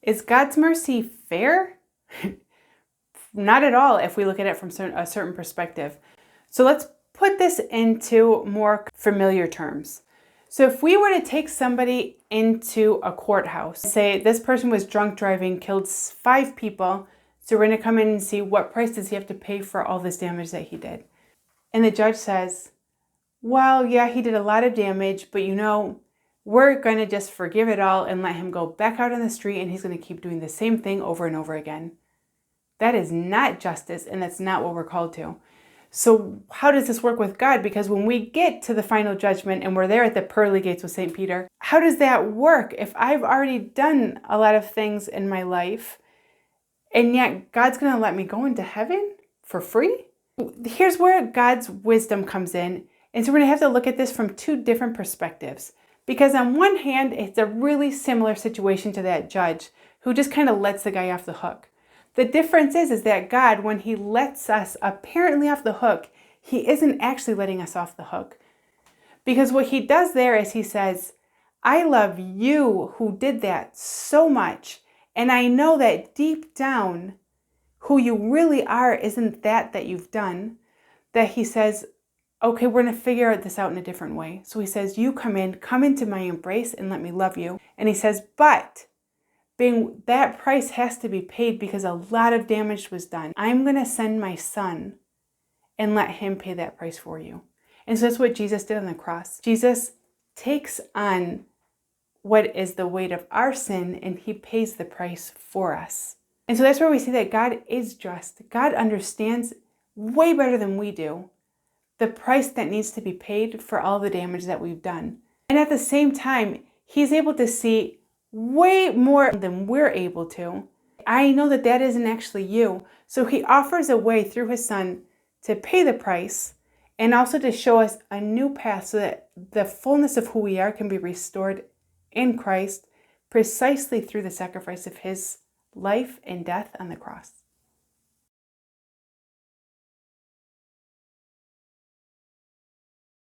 Is God's mercy fair? Not at all if we look at it from a certain perspective. So let's put this into more familiar terms. So if we were to take somebody into a courthouse, say this person was drunk driving, killed 5 people, so we're going to come in and see what price does he have to pay for all this damage that he did. And the judge says, well, yeah, he did a lot of damage, but we're going to just forgive it all and let him go back out on the street and he's going to keep doing the same thing over and over again. That is not justice, and that's not what we're called to. So how does this work with God? Because when we get to the final judgment and we're there at the pearly gates with St. Peter, how does that work if I've already done a lot of things in my life and yet God's going to let me go into heaven for free? Here's where God's wisdom comes in. And so we're going to have to look at this from 2 different perspectives. Because on one hand, it's a really similar situation to that judge who just kind of lets the guy off the hook. The difference is that God, when he lets us apparently off the hook, he isn't actually letting us off the hook. Because what he does there is he says, I love you who did that so much. And I know that deep down, who you really are isn't that you've done. That he says, okay, we're going to figure this out in a different way. So he says, you come into my embrace and let me love you. And he says, but that price has to be paid because a lot of damage was done. I'm going to send my son and let him pay that price for you. And so that's what Jesus did on the cross. Jesus takes on what is the weight of our sin and he pays the price for us. And so that's where we see that God is just. God understands way better than we do the price that needs to be paid for all the damage that we've done. And at the same time, he's able to see way more than we're able to. I know that isn't actually you. So he offers a way through his son to pay the price and also to show us a new path so that the fullness of who we are can be restored in Christ precisely through the sacrifice of his life and death on the cross.